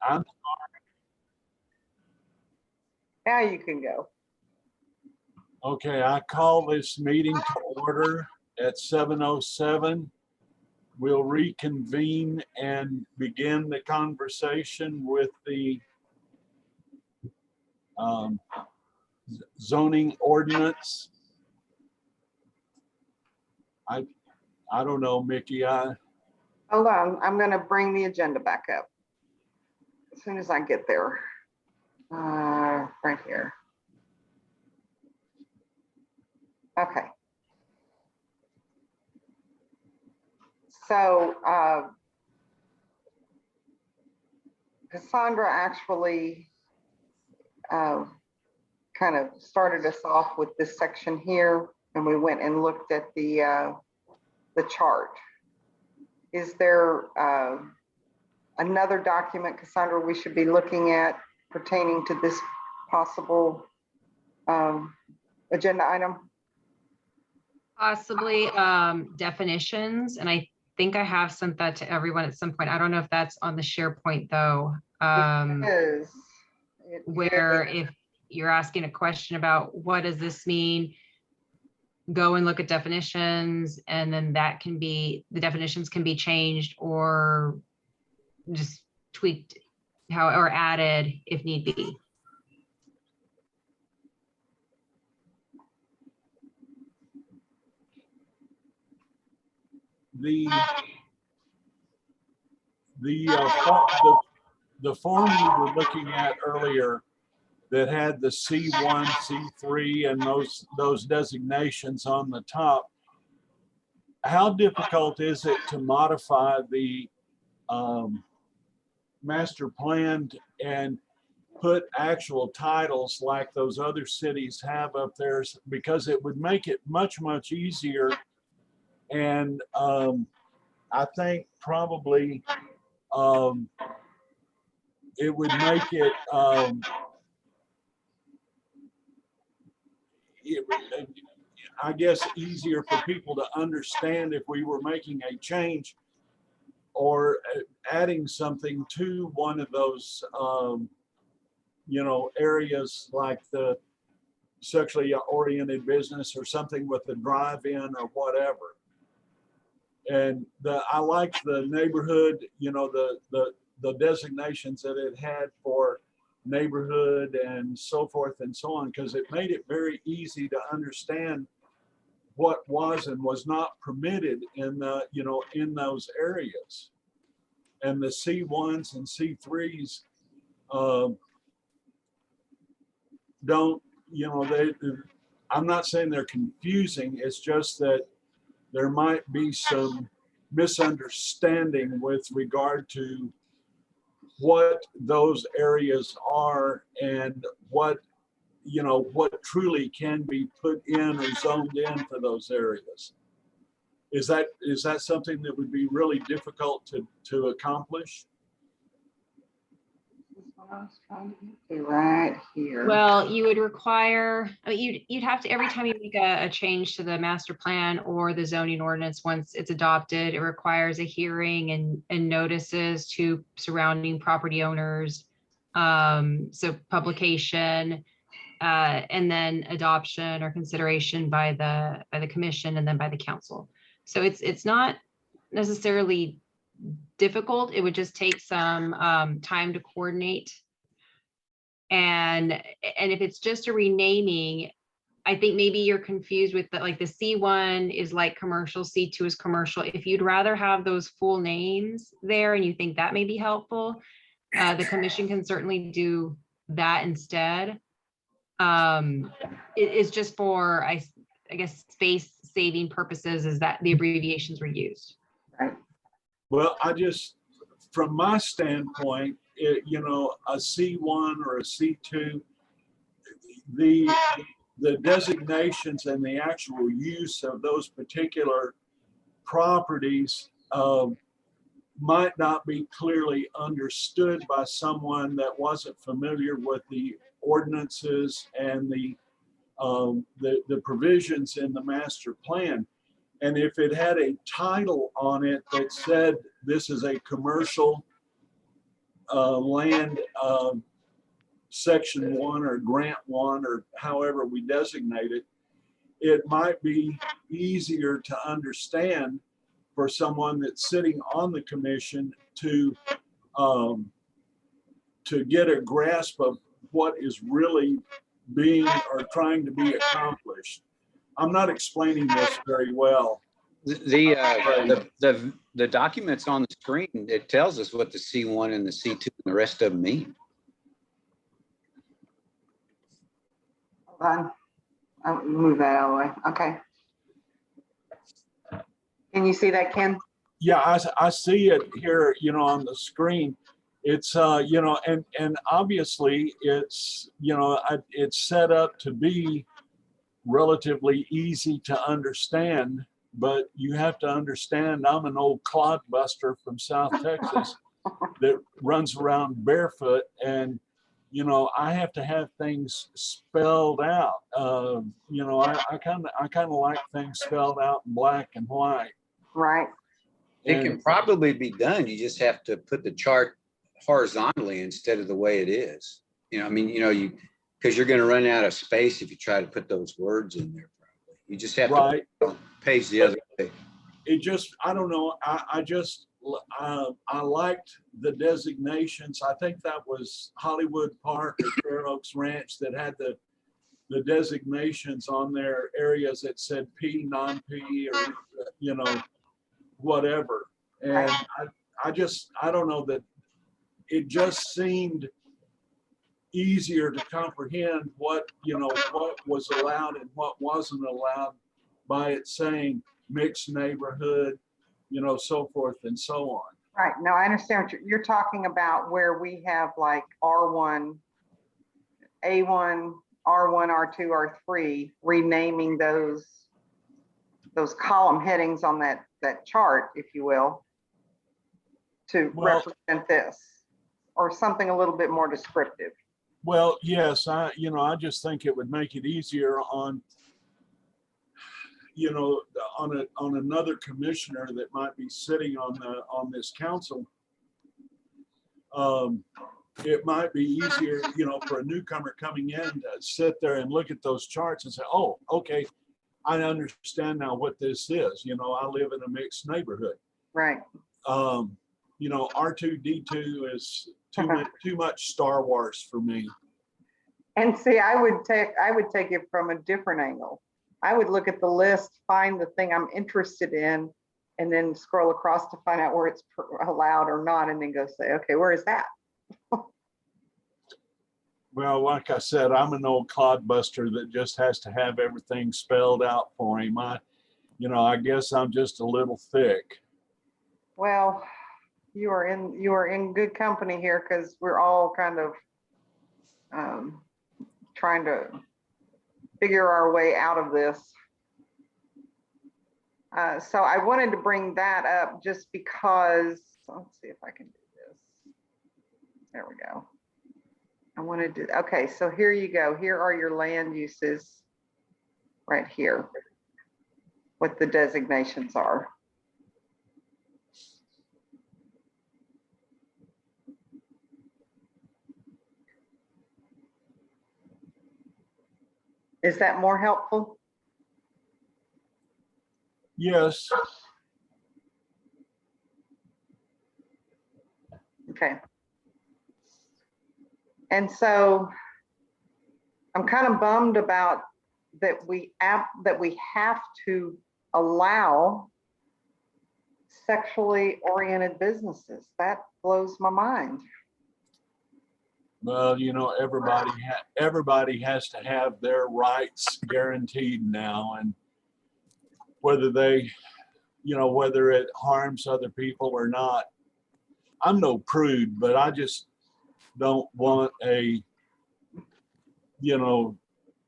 I'm Now you can go. okay. I call this meeting to order at 7:07. We'll reconvene and begin the conversation with the zoning ordinance. I don't know, Mickey. Hold on, I'm gonna bring the agenda back up as soon as I get there. Right here. Okay. So Cassandra actually kind of started us off with this section here, and we went and looked at the chart. Is there another document, Cassandra, we should be looking at pertaining to this possible agenda item? Possibly definitions, and I think I have sent that to everyone at some point. I don't know if that's on the SharePoint though. It Where is. if you're asking a question about what does this mean, go and look at definitions, and then that can be, the definitions can be changed or just tweaked or added if need be. The form we were looking at earlier that had the C1, C3, and those designations on the top, how difficult is it to modify the master plan and put actual titles like those other cities have up there? Because it would make it much easier. And I think probably it would make it, I guess, easier for people to understand if we were making a change or adding something to one of those, areas like the sexually oriented business or something with the drive-in or whatever. And I like the neighborhood, the designations that it had for neighborhood and so forth and so on, because it made it very easy to understand what was and was not permitted in in those areas. And the C1s and C3s don't, I'm not saying they're confusing, it's just that there might be some misunderstanding with regard to what those areas are and what truly can be put in or zoned in for those areas. Is that something that would be really difficult to accomplish? Right here. Well, you would require, you'd have to, every time you make a change to the master plan or the zoning ordinance, once it's adopted, it requires a hearing and notices to surrounding property owners. So publication, and then adoption or consideration by the commission and then by the council. So it's not necessarily difficult. It would just take some time to coordinate. And if it's just a renaming, I think maybe you're confused with the C1 is like commercial, C2 is commercial. If you'd rather have those full names there and you think that may be helpful, the commission can certainly do that instead. It is just for, I guess, space saving purposes, is that the abbreviations were used. Right. Well, from my standpoint, a C1 or a C2, the designations and the actual use of those particular properties might not be clearly understood by someone that wasn't familiar with the ordinances and the provisions in the master plan. And if it had a title on it that said this is a commercial land section 1 or grant 1 or however we designate it, it might be easier to understand for someone that's sitting on the commission to get a grasp of what is really being or trying to be accomplished. I'm not explaining this very well. The documents on the screen, it tells us what the C1 and the C2 and the rest of them mean. Hold on. I'll move that out of the way. Okay. Can you see that, Ken? Yeah, I see it here, you know, on the screen. It's, you know, and obviously it's, you know, it's set up to be relatively easy to understand, but you have to understand I'm an old clodbuster from South Texas that runs around barefoot, and you know I have to have things spelled out. You know, I kind of like things spelled out in black and white. Right. It can probably be done. You just have to put the chart horizontally instead of the way it is. You know, I mean, you know, because you're going to run out of space if you try to put those words in there. Probably you just have to page the other way. It just, I don't know. I liked the designations. I think that was Hollywood Park or Fair Oaks Ranch that had the designations on their areas that said P, non-P, or you know, whatever. And I don't know, that it just seemed easier to comprehend what, you know, what was allowed and what wasn't allowed by it saying mixed neighborhood, you know, so forth and so on. Right. No, I understand what you're talking about, where we have like R1, A1, R1, R2, R3, renaming those column headings on that chart, if you will, to represent this, or something a little bit more descriptive. Well, yes, I just think it would make it easier on, you know, on another commissioner that might be sitting on this council. It might be easier, you know, for a newcomer coming in to sit there and look at those charts and say, oh, okay, I understand now what this is. You know, I live in a mixed neighborhood. Right. You know, R2D2 is too much Star Wars for me. And see, I would take it from a different angle. I would look at the list, find the thing I'm interested in, and then scroll across to find out where it's allowed or not, and then go say, okay, where is that? Well, like I said, I'm an old clodbuster that just has to have everything spelled out for him. I guess I'm just a little thick. Well, you are in good company here, because we're all kind of trying to figure our way out of this. So I wanted to bring that up just because, let's see if I can do this. There we go. I wanted to, okay, so here you go. Here are your land uses right here, what the designations are. Is that more helpful? Yes. Okay. And so I'm kind of bummed about that we have to allow sexually oriented businesses. That blows my mind. Well, you know, everybody has to have their rights guaranteed now, and whether whether it harms other people or not. I'm no prude, but I just don't want a, you know,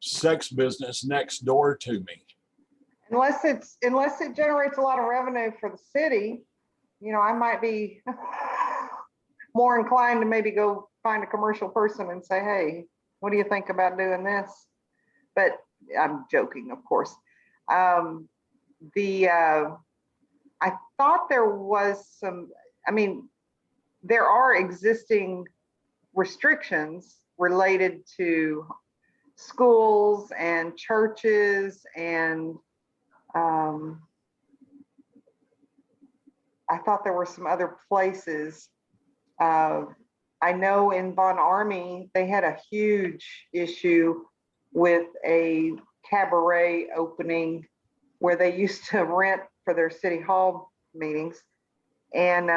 sex business next door to me. Unless it generates a lot of revenue for the city, you know, I might be more inclined to maybe go find a commercial person and say, hey, what do you think about doing this? But I'm joking, of course. I thought there was some, I mean, there are existing restrictions related to schools and churches and I thought there were some other places. I know in Von Army, they had a huge issue with a cabaret opening where they used to rent for their city hall meetings. And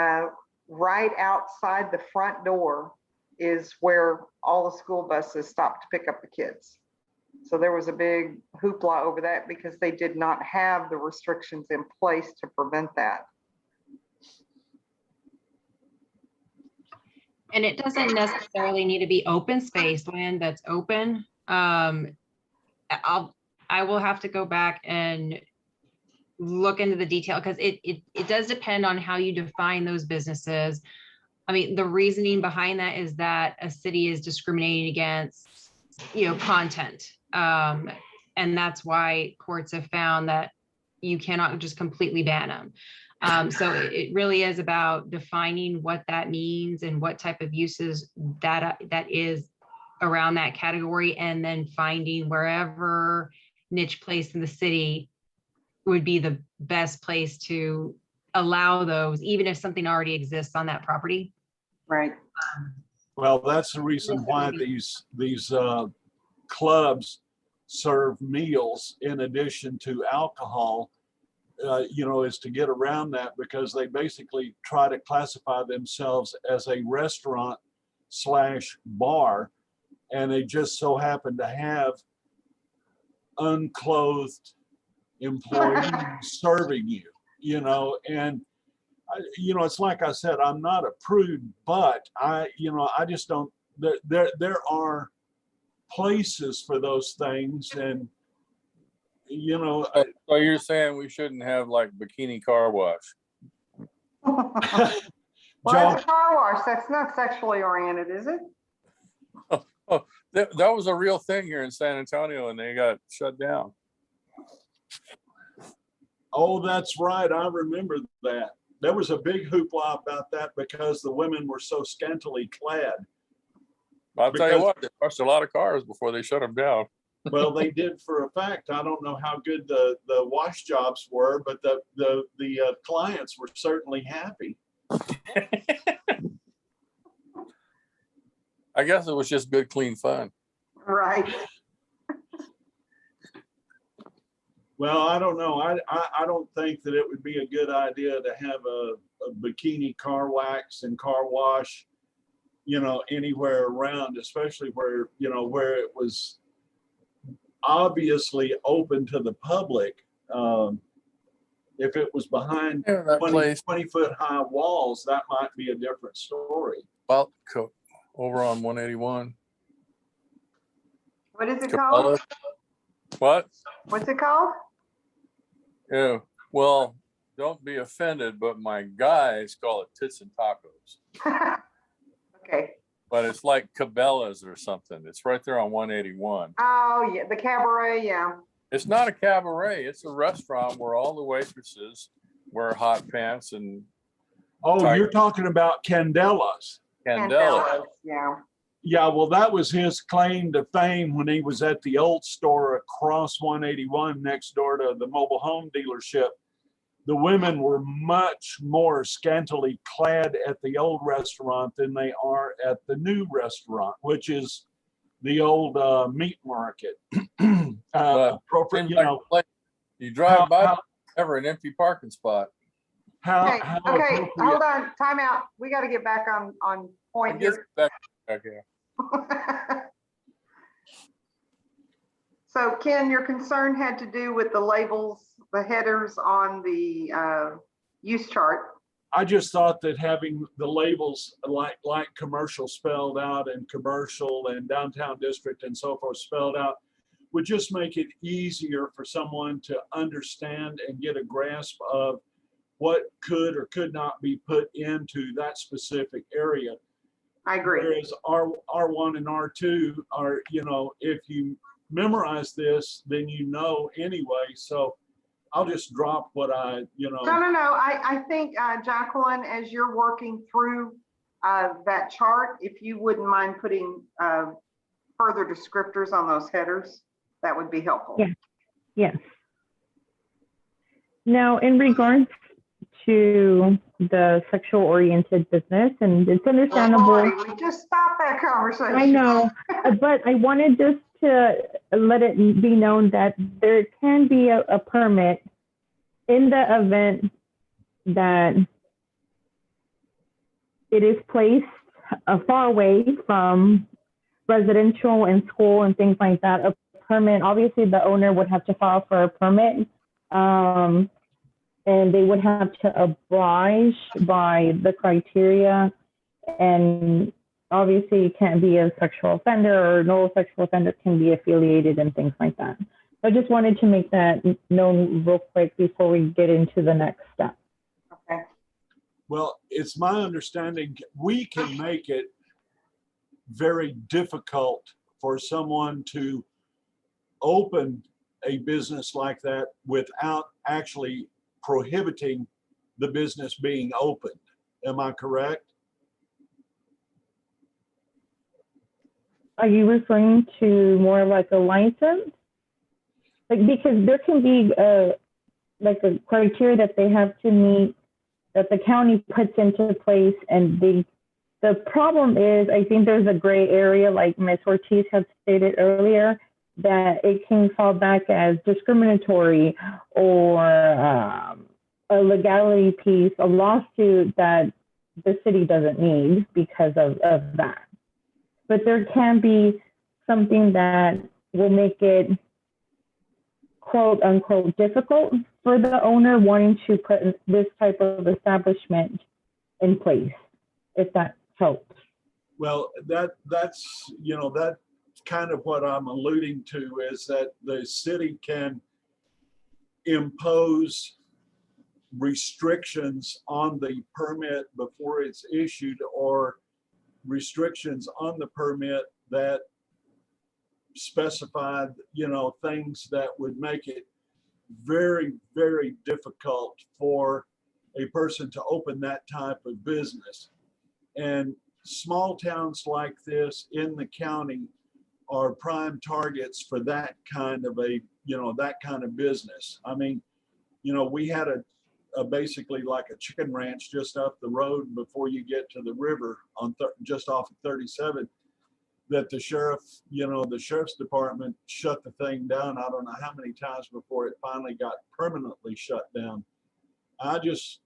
right outside the front door is where all the school buses stopped to pick up the kids. So there was a big hoopla over that because they did not have the restrictions in place to prevent that. And it doesn't necessarily need to be open space, land that's open. I will have to go back and look into the detail because it does depend on how you define those businesses. I mean, the reasoning behind that is that a city is discriminating against, content. And that's why courts have found that you cannot just completely ban them. So it really is about defining what that means and what type of uses that is around that category, and then finding wherever niche place in the city would be the best place to allow those, even if something already exists on that property. Right. Well, that's the reason why these clubs serve meals in addition to alcohol, is to get around that, because they basically try to classify themselves as a restaurant / bar, and they just so happen to have unclothed employees serving you, and it's like I said, I'm not a prude, but I just don't, there are places for those things, and So you're saying we shouldn't have like bikini car wash? Well, John, it's a car wash. That's not sexually oriented, is it? Oh, that was a real thing here in San Antonio and they got shut down. oh, that's right, I remember that. There was a big hoopla about that because the women were so scantily clad. I'll tell you Because- what, they crushed a lot of cars before they shut them down. Well, they did for a fact. I don't know how good the wash jobs were, but the clients were certainly happy. I guess it was just good, clean fun. Right. Well, I don't know. I don't think that it would be a good idea to have a bikini car wax and car wash, anywhere around, especially where it was obviously open to the public. If it was behind Yeah, that 20 foot high walls, that might be a different story. Well, over on 181. What is it called? Cabela's. What? What's it called? Yeah. Well, don't be offended, but my guys call it tits and tacos. Okay. But it's like Cabela's or something. It's right there on 181. Oh, yeah, the cabaret, yeah. It's not a cabaret. It's a restaurant where all the waitresses wear hot pants and Oh, Sorry. you're talking about Candela's. candela. Yeah. Yeah, well, that was his claim to fame when he was at the old store across 181 next door to the mobile home dealership. The women were much more scantily clad at the old restaurant than they are at the new restaurant, which is the old meat market. Appropriate, Seems like a place you drive by, how- ever an empty parking spot. how Okay, okay, appropriate. hold on, time out. We got to get back on I point guess here. back here. So Ken, your concern had to do with the labels, the headers on the use chart. I just thought that having the labels like commercial spelled out and commercial and downtown district and so forth spelled out would just make it easier for someone to understand and get a grasp of what could or could not be put into that specific area. I agree. Whereas R1 and R2 are, if you memorize this, then anyway. So I'll just drop what No. I think, Jacqueline, as you're working through that chart, if you wouldn't mind putting further descriptors on those headers, that would be helpful. Yeah. Yes. Now, in regards to the sexual oriented business, and it's understandable. Lordy, we just stopped that conversation. I know, but I wanted just to let it be known that there can be a permit in the event that it is placed far away from residential and school and things like that. A permit, obviously the owner would have to file for a permit, and they would have to oblige by the criteria, and obviously you can't be a sexual offender, or no sexual offender can be affiliated and things like that. I just wanted to make that known real quick before we get into the next step. Okay. Well, it's my understanding we can make it very difficult for someone to open a business like that without actually prohibiting the business being opened. Am I correct? Are you referring to more like a license? Like, because there can be like a criteria that they have to meet that the county puts into place, and the problem is, I think there's a gray area, like Ms. Ortiz had stated earlier, that it can fall back as discriminatory or a legality piece, a lawsuit that the city doesn't need because of that. But there can be something that will make it quote unquote difficult for the owner wanting to put this type of establishment in place, if that helps. Well, that's, you know, that's kind of what I'm alluding to, is that the city can impose restrictions on the permit before it's issued, or restrictions on the permit that specified, you know, things that would make it very, very difficult for a person to open that type of business. And small towns like this in the county are prime targets for that kind of a, you know, that kind of business. I mean, you know, we had a basically like a chicken ranch just up the road before you get to the river on just off of 37, that the sheriff, you know, the sheriff's department shut the thing down. I don't know how many times before it finally got permanently shut down. I just,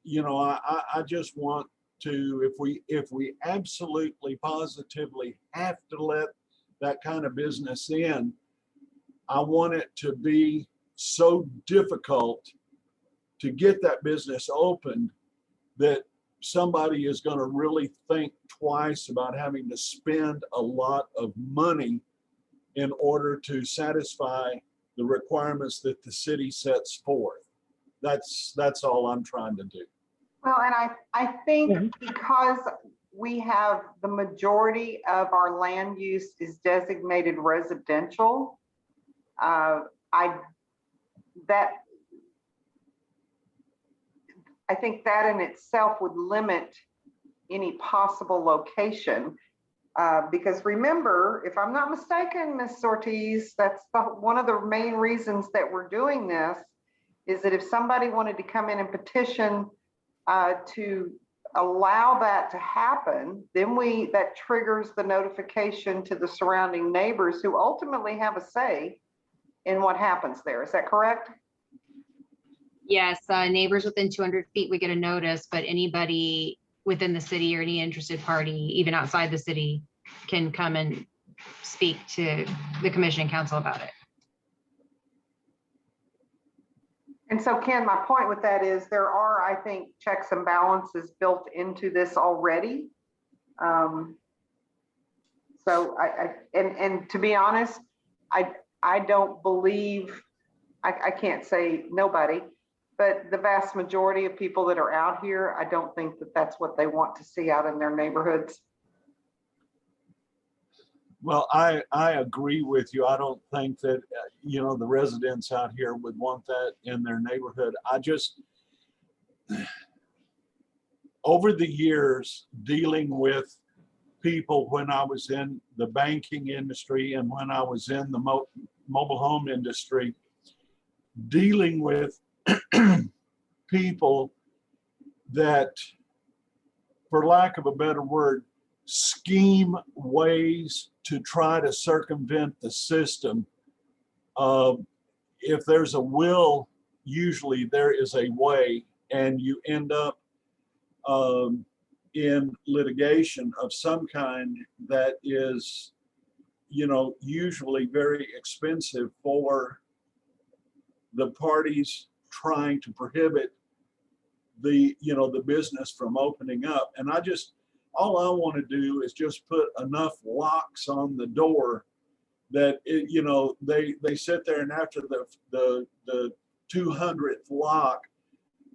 you know, I just want to, if we absolutely positively have to let that kind of business in, I want it to be so difficult to get that business opened that somebody is going to really think twice about having to spend a lot of money in order to satisfy the requirements that the city sets forth. That's all I'm trying to do. Well, and I think because we have the majority of our land use is designated residential, I think that in itself would limit any possible location. Because remember, if I'm not mistaken, Ms. Ortiz, that's one of the main reasons that we're doing this, is that if somebody wanted to come in and petition to allow that to happen, then that triggers the notification to the surrounding neighbors, who ultimately have a say in what happens there. Is that correct? Yes, neighbors within 200 feet, we get a notice, but anybody within the city or any interested party, even outside the city, can come and speak to the commission and council about it. And so, Ken, my point with that is there are, I think, checks and balances built into this already. So and to be honest, I don't believe, I can't say nobody, but the vast majority of people that are out here, I don't think that that's what they want to see out in their neighborhoods. Well, I agree with you. I don't think that, you know, the residents out here would want that in their neighborhood. over the years, dealing with people when I was in the banking industry and when I was in the mobile home industry, dealing with people that, for lack of a better word, scheme ways to try to circumvent the system. If there's a will, usually there is a way, and you end up in litigation of some kind that is, usually very expensive for the parties trying to prohibit the business from opening up. And all I want to do is just put enough locks on the door that they sit there, and after the 200th lock,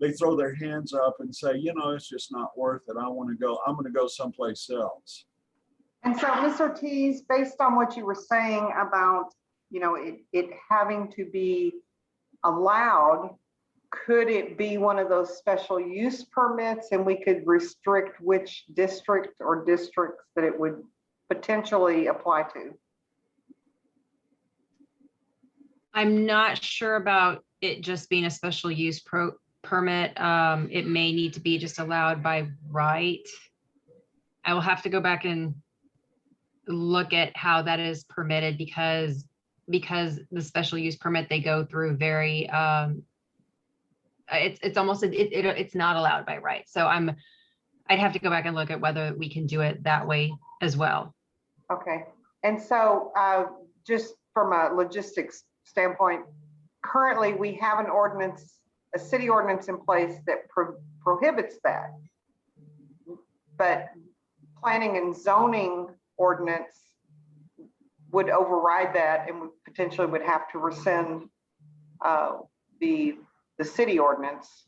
they throw their hands up and say, it's just not worth it. I'm going to go someplace else. And so, Ms. Ortiz, based on what you were saying about, it having to be allowed, could it be one of those special use permits, and we could restrict which district or districts that it would potentially apply to? I'm not sure about it just being a special use permit. It may need to be just allowed by right. I will have to go back and look at how that is permitted, because the special use permit, they go through very, it's almost, it's not allowed by right. So I'd have to go back and look at whether we can do it that way as well. Okay. And so just from a logistics standpoint, currently we have an ordinance, a city ordinance in place that prohibits that. But planning and zoning ordinance would override that, and we potentially would have to rescind the city ordinance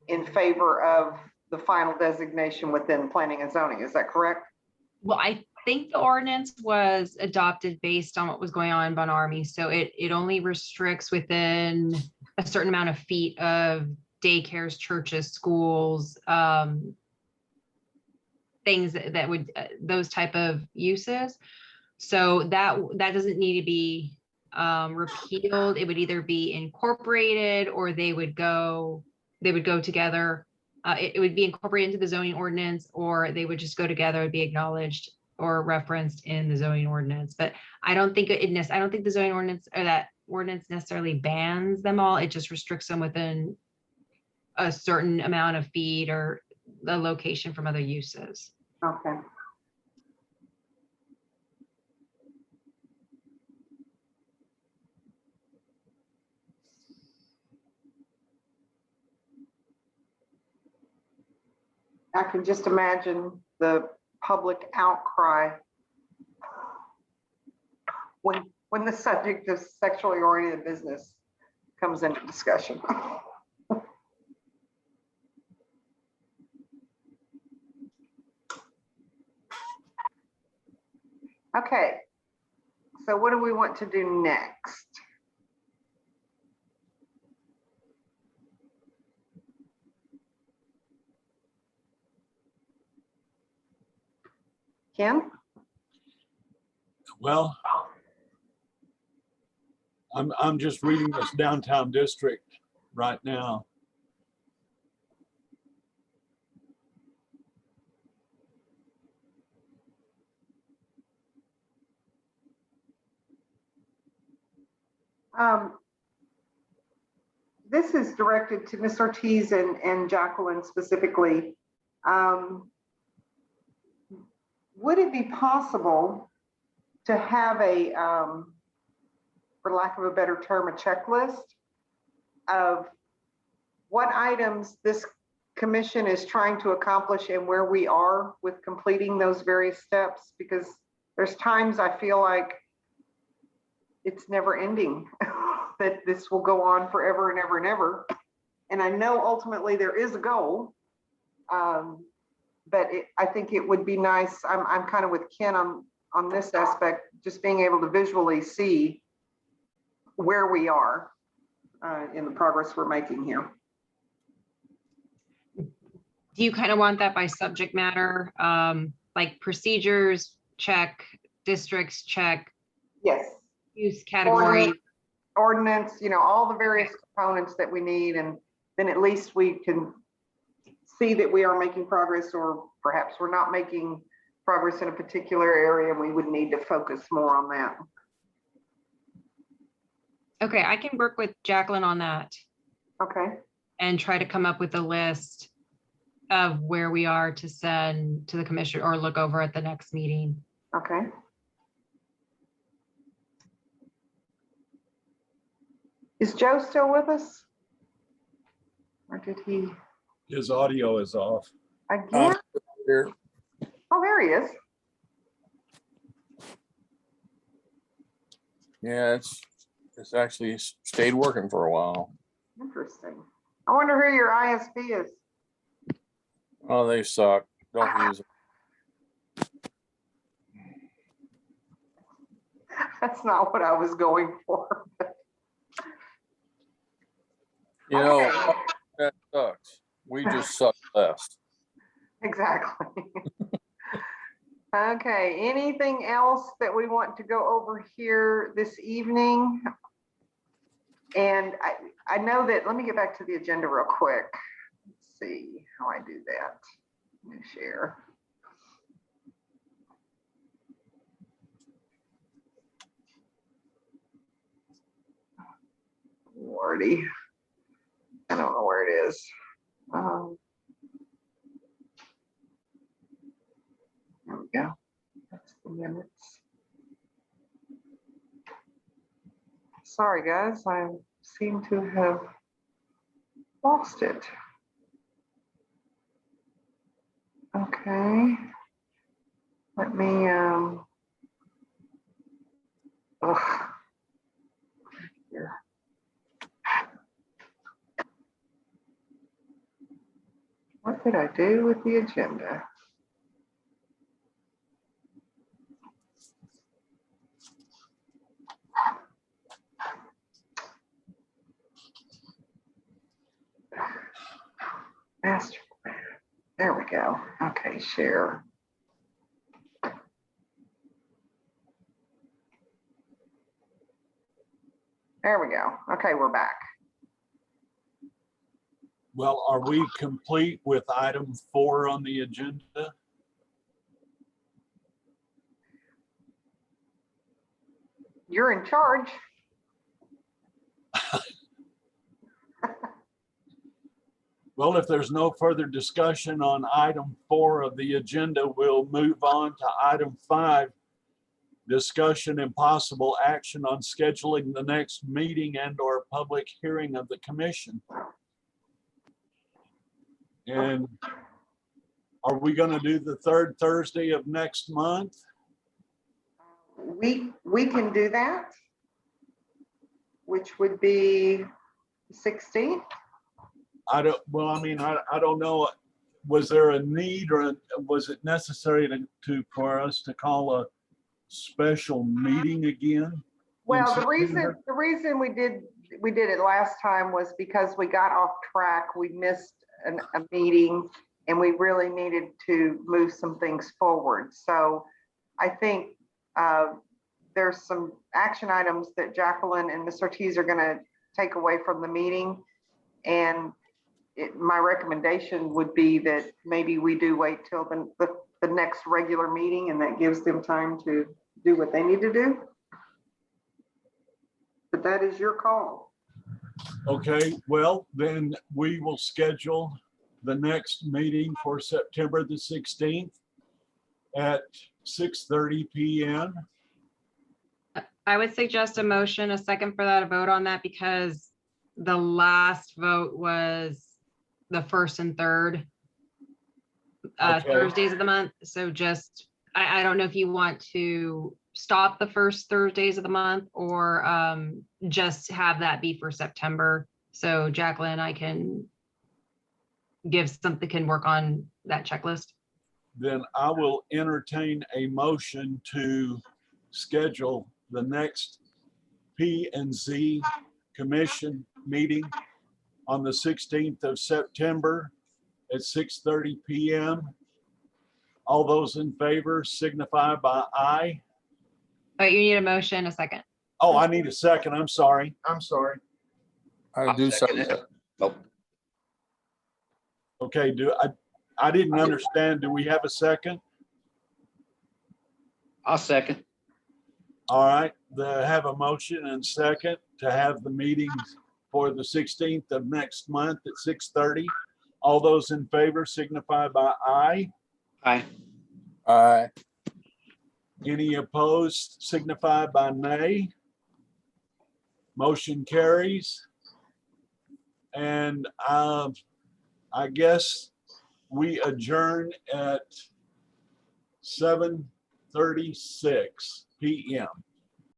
in favor of the final designation within planning and zoning. Is that correct? Well, I think the ordinance was adopted based on what was going on in Bon Army. So it only restricts within a certain amount of feet of daycares, churches, schools, things that would, those type of uses. So that doesn't need to be repealed. It would either be incorporated, or they would go together. It would be incorporated into the zoning ordinance, or they would just go together, it'd be acknowledged or referenced in the zoning ordinance. But I don't think the zoning ordinance or that ordinance necessarily bans them all. It just restricts them within a certain amount of feet or the location from other uses. Okay. I can just imagine the public outcry when the subject of sexually oriented business comes into discussion. Okay, so what do we want to do next? Ken? Well, I'm just reading this downtown district right now. This is directed to Ms. Ortiz and Jacqueline specifically. Would it be possible to have a, for lack of a better term, a checklist of what items this commission is trying to accomplish and where we are with completing those various steps? Because there's times I feel like it's never ending, that this will go on forever and ever and ever. And I know ultimately there is a goal, but I think it would be nice. I'm kind of with Ken on this aspect, just being able to visually see where we are in the progress we're making here. Do you kind of want that by subject matter? Like procedures, check, districts, check, Yes. use category? Ordinance, all the various components that we need, and then at least we can see that we are making progress, or perhaps we're not making progress in a particular area, and we would need to focus more on that. Okay, I can work with Jacqueline on that Okay, and try to come up with a list of where we are to send to the commission or look over at the next meeting. okay. Is Joe still with us? Or did he, His audio is off. again? Here, Oh, there he is. yeah, it's actually stayed working for a while. Interesting. I wonder who your ISP is. Oh, they suck. Don't use it. That's not what I was going for. You know, that sucks. We just suck less. Exactly. Okay, anything else that we want to go over here this evening? And I know that, let me get back to the agenda real quick. Let's see how I do that. Let me share. Lordy. I don't know where it is. There we go. That's the minutes. Sorry, guys, I seem to have lost it. Okay. Let me, here. What did I do with the agenda? Master, there we go. Okay, share. There we go. Okay, we're back. Well, are we complete with item 4 on the agenda? You're in charge. Well, if there's no further discussion on item 4 of the agenda, we'll move on to item 5, discussion and possible action on scheduling the next meeting and/or public hearing of the commission. And are we going to do the third Thursday of next month? We can do that, which would be 16th. I don't know. Was there a need, or was it necessary for us to call a special meeting again? Well, in the September? reason we did it last time was because we got off track. We missed a meeting, and we really needed to move some things forward. So I think there's some action items that Jacqueline and Ms. Ortiz are going to take away from the meeting. And my recommendation would be that maybe we do wait till the next regular meeting, and that gives them time to do what they need to do. But that is your call. Okay, well, then we will schedule the next meeting for September the 16th at 6:30 p.m. I would suggest a motion, a second for that, a vote on that, because the last vote was the first and third Okay. Thursdays of the month. So just, I don't know if you want to stop the first Thursdays of the month or just have that be for September. So Jacqueline, I can work on that checklist. Then I will entertain a motion to schedule the next P&Z Commission meeting on the 16th of September at 6:30 PM. All those in favor signify by aye. Oh, you need a motion, a second. Oh, I need a second. I'm sorry. I'm sorry. I I'll do second second it. it. Oh, Okay, I didn't understand. Do we have a second? I'll second. All right, have a motion and second to have the meetings for the 16th of next month at 6:30. All those in favor signify by aye. Aye. Aye. Any opposed signify by nay. Motion carries. And I guess we adjourn at 7:36 PM.